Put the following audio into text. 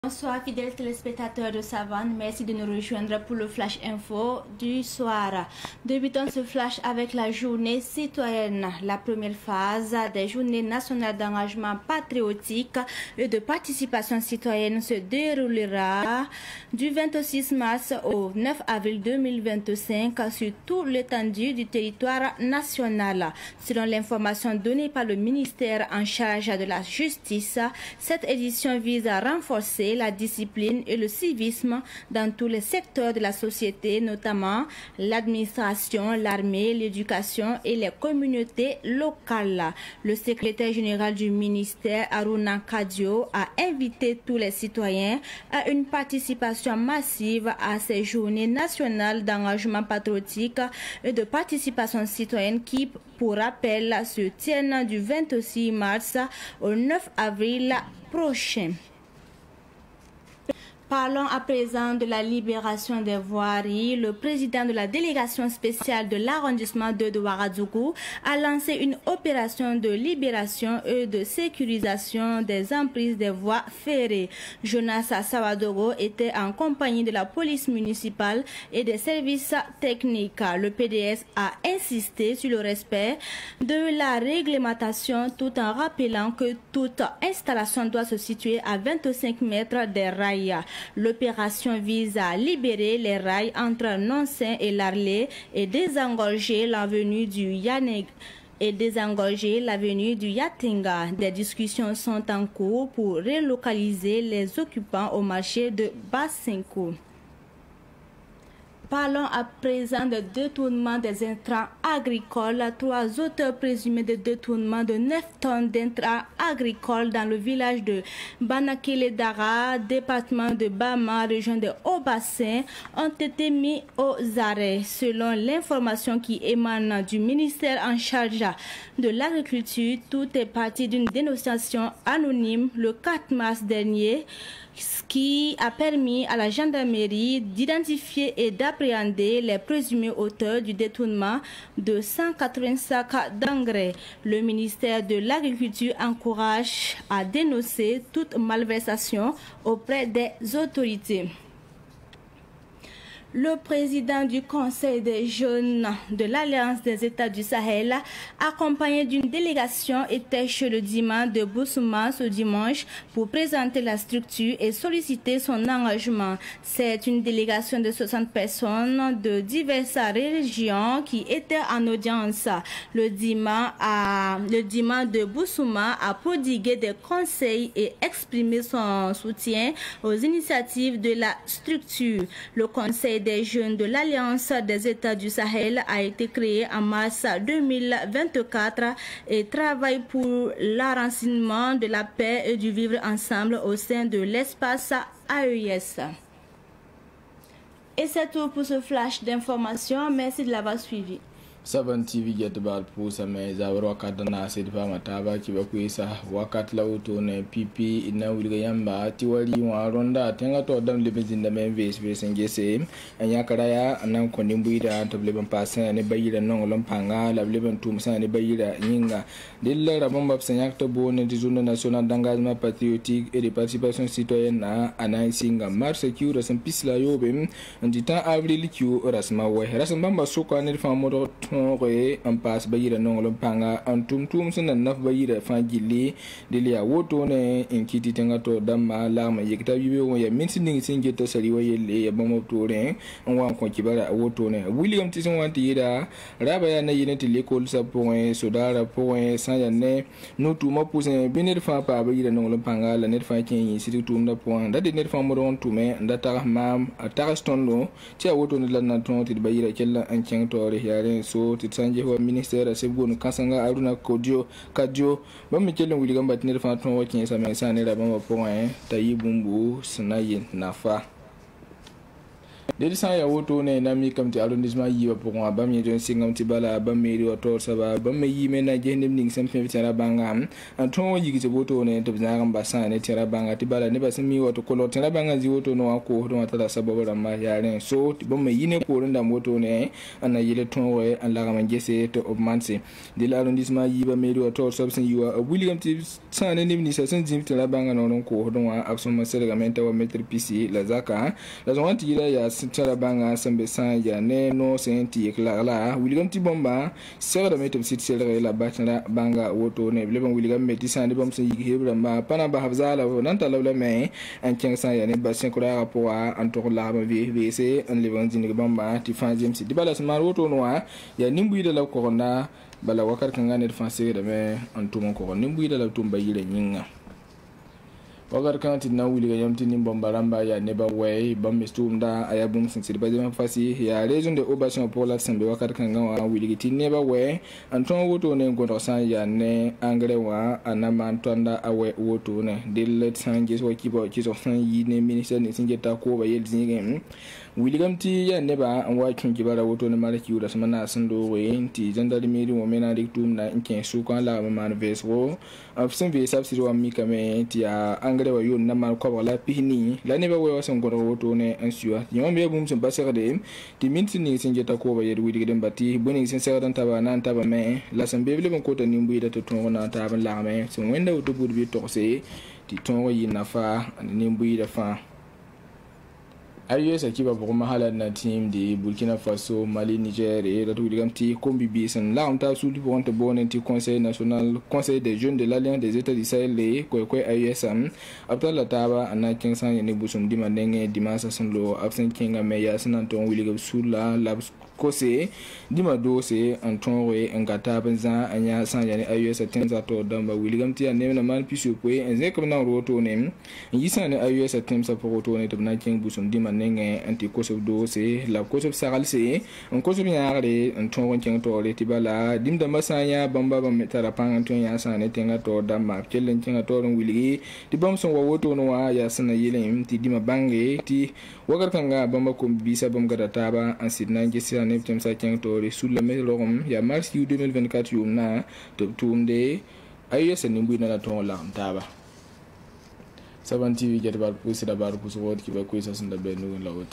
Bonsoir fidèles téléspectateurs de Savane, merci de nous rejoindre pour le Flash Info du soir. Débutons ce flash avec la journée citoyenne. La première phase des journées nationales d'engagement patriotique et de participation citoyenne se déroulera du 26 mars au 9 avril 2025 sur tout l'étendue du territoire national. Selon l'information donnée par le ministère en charge de la justice, cette édition vise à renforcer la discipline et le civisme dans tous les secteurs de la société, notamment l'administration, l'armée, l'éducation et les communautés locales. Le secrétaire général du ministère, Aruna Kadio, a invité tous les citoyens à une participation massive à ces journées nationales d'engagement patriotique et de participation citoyenne qui, pour rappel, se tiennent du 26 mars au 9 avril prochain. Parlons à présent de la libération des voiries. Le président de la délégation spéciale de l'arrondissement de Ouagadougou a lancé une opération de libération et de sécurisation des emprises des voies ferrées. Jonas Sawadogo était en compagnie de la police municipale et des services techniques. Le PDS a insisté sur le respect de la réglementation tout en rappelant que toute installation doit se situer à 25 mètres des rails. L'opération vise à libérer les rails entre Nonsin et Larlé et désengorger l'avenue du Yatinga. Des discussions sont en cours pour relocaliser les occupants au marché de Bassinkou. Parlons à présent de détournement des intrants agricoles. 3 auteurs présumés de détournement de 9 tonnes d'intrants agricoles dans le village de Banakele-Dara, département de Bama, région de Haut-Bassin, ont été mis aux arrêts. Selon l'information qui émane du ministère en charge de l'agriculture, tout est parti d'une dénonciation anonyme le 4 mars dernier, ce qui a permis à la gendarmerie d'identifier et d'appréhender les présumés auteurs du détournement de 180 sacs d'engrais. Le ministère de l'Agriculture encourage à dénoncer toute malversation auprès des autorités. Le président du Conseil des jeunes de l'Alliance des États du Sahel, accompagné d'une délégation, était chez le diman de Boussouma ce dimanche pour présenter la structure et solliciter son engagement. C'est une délégation de 60 personnes de diverses régions qui étaient en audience. Le diman de Boussouma a prodigué des conseils et exprimé son soutien aux initiatives de la structure. Le Conseil des jeunes de l'Alliance des États du Sahel a été créé en mars 2024 et travaille pour l'enracinement de la paix et du vivre ensemble au sein de l'espace AES. Et c'est tout pour ce flash d'information. Merci de l'avoir suivi. Savane TV get bal pusa me zawar wakat na sid pa mataba ki ba kuisa wakat lauto ne pipi ina wulga yamba tiwali wa ronda tenga to dam le bezinda me ves ngese anya karaya anan ko nimbuida to le ban pasa ne bayira non lompanga la le ban tum sa ne bayira nyinga dilla rabon bab sanyak to bonne di journée nationale d'engagement patriotique et de participation citoyenne na anay singa mars ki ura san pisla yobe ndi ta avril ki rasma wa rasma bamba soko ne famodo en passe bayira nongolon panga en tum sun naf bayira fangili delia woto ne en kiti tengato damma lama yekta bibe won ya minsin singe to sari wayele ya bamo tore on wan ko kibara woto ne William tison wanti yida raba ya na yinati l'école sa point sodara point sanya ne no tuma pousin binir fa pa bayira nongolon panga la net fa kin siti tum da point da de net fa modon tume ndata mam ataraston lo ti woto ne la na ton ti bayira kella an kin tore yare so titsanje wa ministère sebgon kasanga aruna kadio bam kelen wuli gamba tinir fa ton wakin sa men sa ne da bam point tayi bumbu sanayin nafa de san ya woto ne na mi kam ti arrondissement yiba pour moi bam ye jon singam ti bala bam mairie auto saba bam me yi me na jenem ning sem fe tera banga an ton yi ti woto ne to zangam basan ne tera banga ti bala ne basim mi woto ko tera banga zi woto no ko do mata da sababu ran ma yaren so ti bam me yi ne ko rinda moto ne an yele ton we an la man gese to obmanse de l'arrondissement yiba mairie auto sabsin yiwa William ti san ne ni sa sen jim tera banga no ko do wa abson ma sergamenta wa metre pc la zaka la zon ti ya tera banga sambe san ya ne no senti la William ti bomba sera metem sit sera la batna banga woto ne William William meti san de bom sen yi hebra ma pana ba hafzala nan ta lawla me an ken san ya ne ba sen kura rapport an to la ba vc an levan din bomba ti fan james di bala smar woto no ya nimbu de la corona bala wakar kan ngane defense de me an to mon ko nimbu de la tumba yile nyinga wagar kan ti na wuli ga yamti ni bombaramba ya neba way bam mistumda ayabum sin sidi bazema fasi ya raison de obation pour la sembe wakar kan ga wuli ti neba way anton woto ne ngondo san ya ne angre wa anama tonda awe woto ne de let san jes wa kibo kiso san yi ne ministère ne sinjeta ko ba yel zingen William ti ya neba an wa kin kibara woto ne mara kiura sama na sando we ti jandali miri wo mena diktum na inken su kan la man vesro afsin ve sabsi wa mi kame ti ya angre wa yon na mal ko wala pihni la neba we wasan goro woto ne ansuwa yom be bum sun basere de ti minti ni sinjeta ko ba yedi widi dem bati boni sin sera dan taba nan taba me la san be bele ko ta nimbu ida to ton na taba la me sun wenda woto budi bi to se ti ton yi nafa nimbu ida fa IUS akiba pour mahala na team de Burkina Faso, Mali, Niger et la Touligamti Kombibi san la on ta sous pour un bon anti conseil national conseil des jeunes de l'Alliance des États du Sahel et quoi IUS après la taba ana 500 yene busum dimandenge dimasa san lo absent kinga meya san anton wiligam sous la kose dima do se anton we ngata banza anya san yane IUS tenza to damba wiligam ti ane na man pisu kwe enze comme na roto ne yisa ne IUS temsa pour roto ne tabna king busum dimandenge anti kose do se la kose saral se on kose nyaare anton won king to le tibala dimda masanya bamba bam metara pang anton ya san ne tenga to damba kellen king to ron wiligi di bam son wa woto no wa ya sana yele ti dima bange ti wagar kanga bamba ko bisa bam gada taba an sidna ngesi ne tem sa king to sur le melom ya mars 2024 yumna to tumde IUS ni mbina na to la taba Saban TV get about pusi da bar pusu wot ki ba kuisa sun da benu la wot